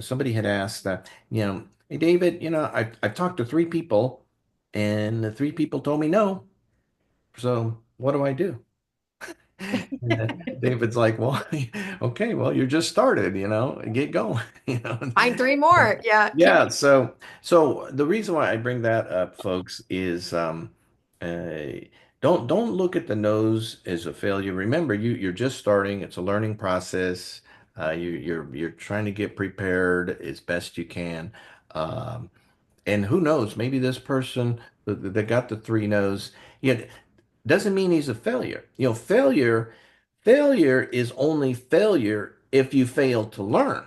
somebody had asked, hey, David, I've talked to three people, and the three people told me no. So what do I do? And David's like, well, okay, well, you just started, get going, Find three more. Yeah, keep. Yeah, so the reason why I bring that up, folks, is uh, don't look at the nose as a failure. Remember, you're just starting. It's a learning process. You're trying to get prepared as best you can. Um, and who knows, maybe this person that got the three no's, doesn't mean he's a failure. Failure is only failure if you fail to learn.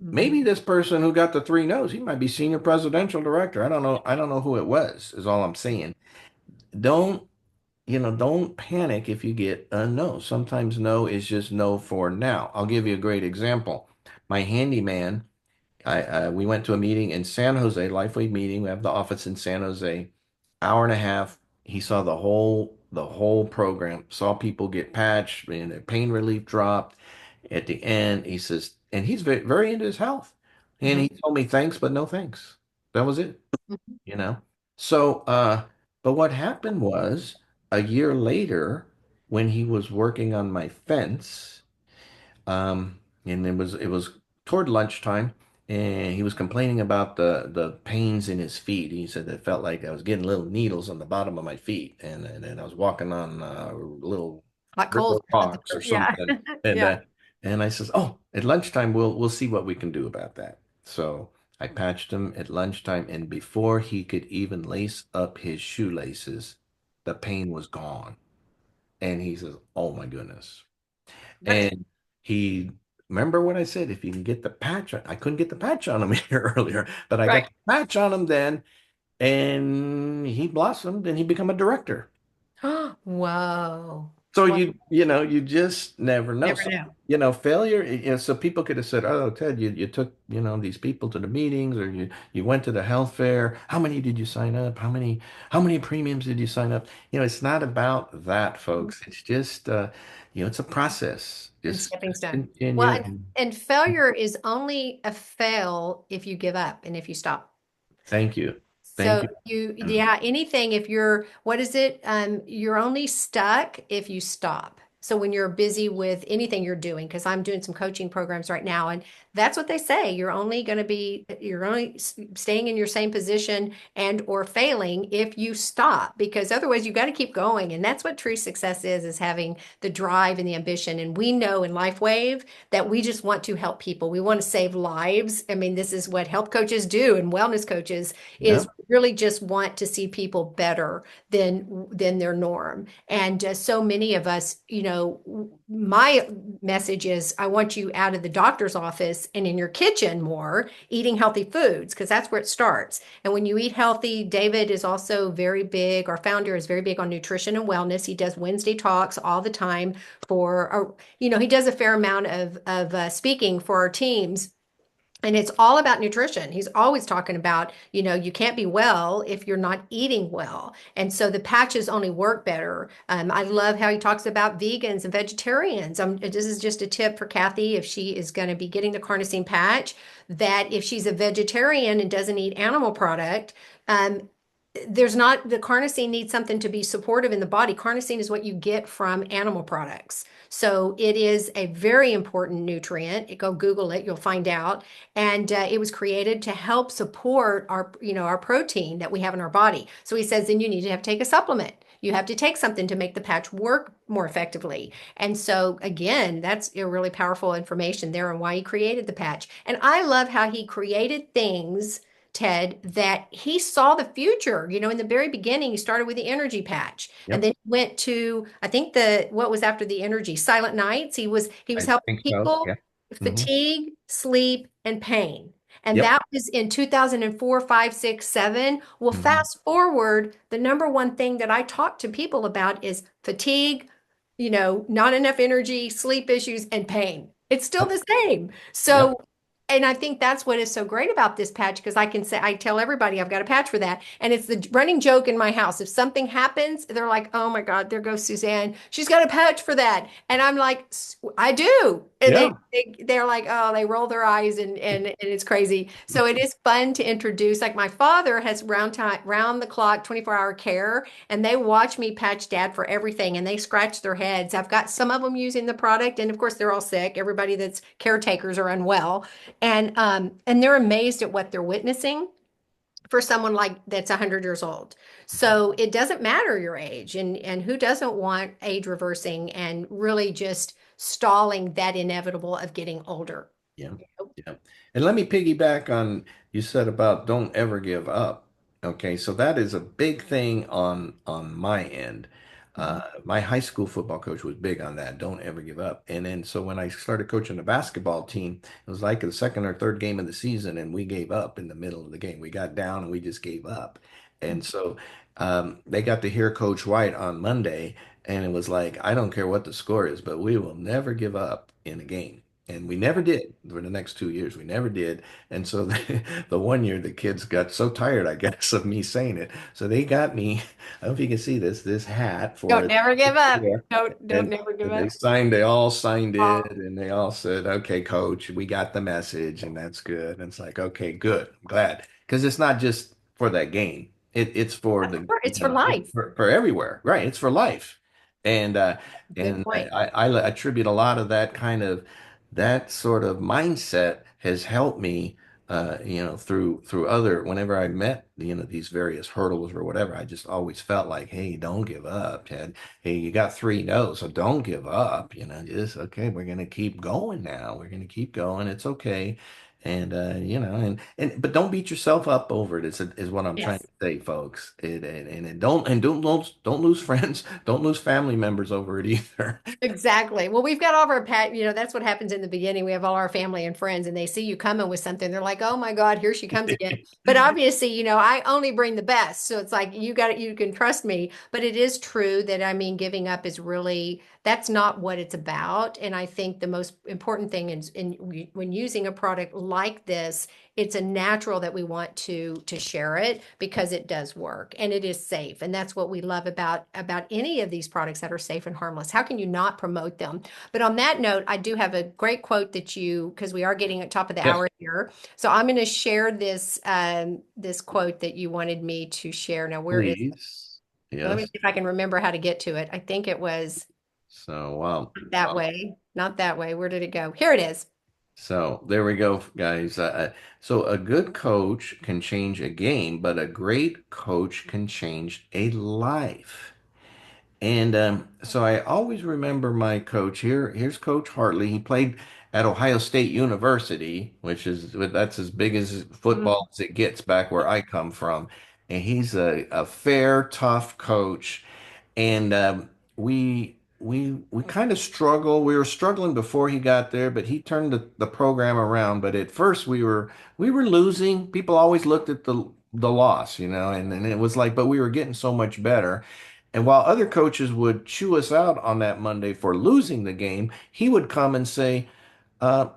Mhm. Maybe this person who got the three no's, he might be senior presidential director. I don't know. I don't know who it was, is all I'm saying. Don't, don't panic if you get a no. Sometimes no is just no for now. I'll give you a great example. My handyman, we went to a meeting in San Jose, Lifeway meeting. We have the office in San Jose. Hour and a half. He saw the whole program, saw people get patched, and their pain relief dropped. At the end, he says, and he's very, very into his health. And he told me thanks, but no thanks. That was it, Mhm. you know? So, but what happened was a year later, when he was working on my fence, and it was toward lunchtime, and he was complaining about the pains in his feet. He said it felt like I was getting little needles on the bottom of my feet, and I was walking on a little Hot coals river or something. rocks or Yeah. something. And Yeah. uh, and I says, "Oh, at lunchtime we'll see what we can do about that." So I patched him at lunchtime, and before he could even lace up his shoelaces, the pain was gone. And he says, "Oh my goodness." Right. And he remember what I said, if you can get the patch I couldn't get the patch on him here earlier, but I got Right. the patch on him then, and he blossomed and he become a director. Whoa. So Well, you just never know. never So, know. failure, so people could have said, "Oh, Ted, you took, these people to the meetings, or you went to the health fair. How many did you sign up? How many premiums did you sign up?" It's not about that, folks. It's just it's a process. And Just stepping stone. Well, continue. and failure is only a fail if you give up and if you stop. Thank you. Thank So you. yeah, anything, if you're, what is it? You're only stuck if you stop. So when you're busy with anything you're doing, because I'm doing some coaching programs right now, and that's what they say. You're only staying in your same position and or failing if you stop, because otherwise you got to keep going. And that's what true success is having the drive and the ambition. And we know in Lifewave that we just want to help people. We want to save lives. I mean, this is what health coaches do and wellness coaches Yeah. is really just want to see people better than their norm. And so many of us, my message is I want you out of the doctor's office and in your kitchen more, eating healthy foods, because that's where it starts. And when you eat healthy, David is also very big, our founder is very big on nutrition and wellness. He does Wednesday talks all the time he does a fair amount of speaking for our teams, and it's all about nutrition. He's always talking about, you can't be well if you're not eating well. And so the patches only work better. I love how he talks about vegans and vegetarians. This is just a tip for Kathy if she is going to be getting the carnosine patch, that if she's a vegetarian and doesn't eat animal product, um, there's not the carnosine needs something to be supportive in the body. Carnosine is what you get from animal products. So it is a very important nutrient. Go Google it, you'll find out. And it was created to help support our protein that we have in our body. So he says, then you need to take a supplement. You have to take something to make the patch work more effectively. And so again, that's a really powerful information there and why he created the patch. And I love how he created things, Ted, that he saw the future. In the very beginning, he started with the energy patch, and Yep. then he went to, I think, the what was after the energy, Silent Nights. He was I helping think so. people Yeah. Hmm. fatigue, sleep, and pain. And Yep. that was in 2004, 5, 6, 7. Well, Hmm. fast forward, the number one thing that I talk to people about is fatigue, not enough energy, sleep issues, and pain. It's still Yep. the same. Yep. So, and I think that's what is so great about this patch, because I tell everybody I've got a patch for that. And it's the running joke in my house. If something happens, they're like, oh my God, there goes Suzanne. She's got a patch for that. And I'm like, I do. And Yeah. they're like, oh, they roll their eyes, and it's crazy. So it is fun to introduce. Like my father has round the clock, 24-hour care, and they watch me patch dad for everything, and they scratch their heads. I've got some of them using the product, and of course they're all sick. Everybody that's caretakers are unwell, and they're amazed at what they're witnessing for someone like that's 100 years old. So it doesn't matter your age, and who doesn't want age reversing and really just stalling that inevitable of getting older. Yeah. Yeah. And let me piggyback on you said about don't ever give up. Okay, so that is a big thing on my end. Mhm. My high school football coach was big on that. Don't ever give up. And then so when I started coaching the basketball team, it was like the second or third game of the season, and we gave up in the middle of the game. We got down and we just gave up. And so they got to hear Coach White on Monday, and it was like, I don't care what the score is, but we will never give up in a game. And we never did for the next 2 years. We never did. And so the one year the kids got so tired, I guess, of me saying it. So they got me, I don't know if you can see this hat for Don't it. never give up. Yeah. Don't And, never give and up. they all signed Oh, it and they all said, okay, coach, we got the message and that's good. And it's like, okay, good. I'm glad. Because it's not just for that game. It's for it's for life. for everywhere. Right. It's for life. And Good and point. I attribute a lot of that that sort of mindset has helped me through other whenever I met these various hurdles or whatever. I just always felt like, hey, don't give up, Ted. Hey, you got 3 no's, so don't give up. Just okay, we're gonna keep going now. We're gonna keep going. It's okay. And and but don't beat yourself up over it is what I'm trying Yes. to say, folks. Don't lose friends, don't lose family members over it either. Exactly. Well, we've got all of our that's what happens in the beginning. We have all our family and friends, and they see you coming with something. They're like, oh my God, here she comes again. But obviously, I only bring the best. So it's like, you can trust me. But it is true that, I mean, giving up is really, that's not what it's about. And I think the most important thing is when using a product like this, it's a natural that we want to share it because it does work and it is safe. And that's what we love about any of these products that are safe and harmless. How can you not promote them? But on that note, I do have a great quote that because we are getting at top of the Yes, hour here. So I'm going to share this quote that you wanted me to share. Now, where is it? please. Let me see Yes. if I can remember how to get to it. I think it was So, that way, not that way. Where did it go? Here it is. so there we go, guys. So a good coach can change a game, but a great coach can change a life. And so I always remember my coach here. Here's Coach Hartley. He played at Ohio State University, that's as big as Mm, football as it gets back where I come from. And he's a fair, tough coach. And we kind of struggle. We were struggling before he got there, but he turned the program around. But at first we were losing. People always looked at the loss, and it was like, but we were getting so much better. And while other coaches would chew us out on that Monday for losing the game, he would come and say, uh,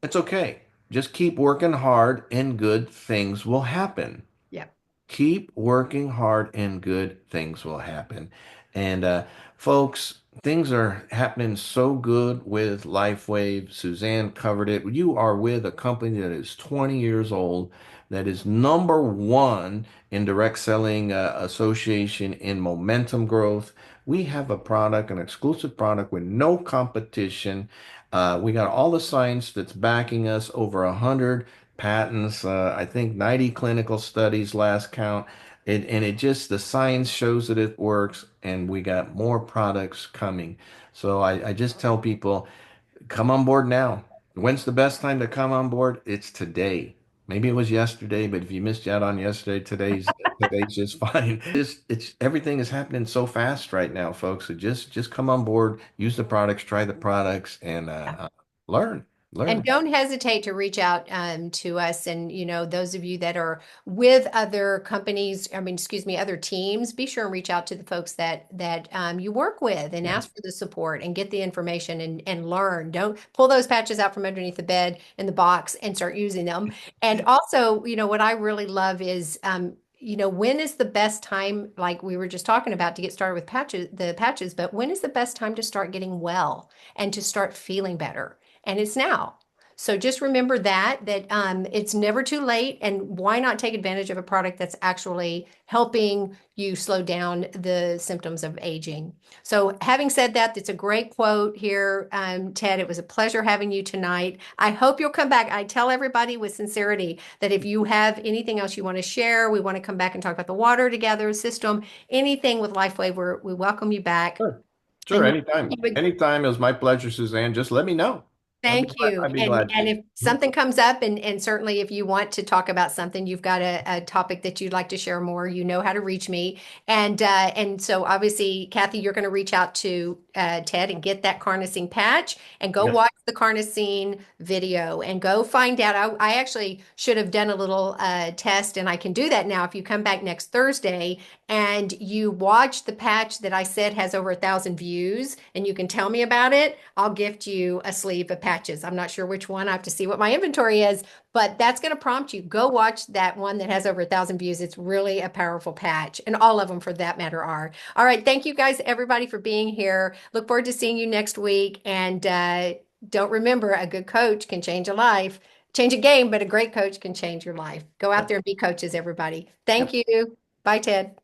"It's okay. Just keep working hard, and good things will happen." yeah. Keep working hard and good things will happen. And folks, things are happening so good with Lifewave. Suzanne covered it. You are with a company that is 20 years old, that is number one in direct selling association in momentum growth. We have a product, an exclusive product with no competition. We got all the science that's backing us, over 100 patents, I think 90 clinical studies last count. And it just, the science shows that it works, and we got more products coming. So I just tell people, come on board now. When's the best time to come on board? It's today. Maybe it was yesterday, but if you missed out on yesterday, today's just fine. It's everything is happening so fast right now, folks. So just come on board, use the products, try the products, and learn, And learn. don't hesitate to reach out to us. And, those of you that are with other companies, I mean, excuse me, other teams, be sure and reach out to the folks that you work with and Yeah. ask for the support and get the information and learn. Don't pull those patches out from underneath the bed in the box and start using them. And also, what I really love is, when is the best time, like we were just talking about, to get started with the patches, but when is the best time to start getting well and to start feeling better? And it's now. So just remember that it's never too late, and why not take advantage of a product that's actually helping you slow down the symptoms of aging. So having said that, that's a great quote here, Ted. It was a pleasure having you tonight. I hope you'll come back. I tell everybody with sincerity that if you have anything else you want to share, we want to come back and talk about the water together system, anything with Lifewave, we welcome you back. Sure. Sure, And anytime. Anytime. It was my pleasure, Suzanne. Just let me know. thank you. I'd be And glad and to. if something comes up, and certainly if you want to talk about something, you've got a topic that you'd like to share more, you know how to reach me. And so obviously, Kathy, you're going to reach out to Ted and get that carnosine patch and go Yes. watch the carnosine video and go find out. I actually should have done a little test, and I can do that now if you come back next Thursday and you watch the patch that I said has over 1,000 views, and you can tell me about it, I'll gift you a sleeve of patches. I'm not sure which one. I have to see what my inventory is, but that's going to prompt you. Go watch that one that has over 1,000 views. It's really a powerful patch, and all of them for that matter are. All right. Thank you guys, everybody, for being here. Look forward to seeing you next week. And don't remember, a good coach can change a life, change a game, but a great coach can change your life. Go out Yep. there and be coaches, everybody. Thank Yep. you. Bye, Ted.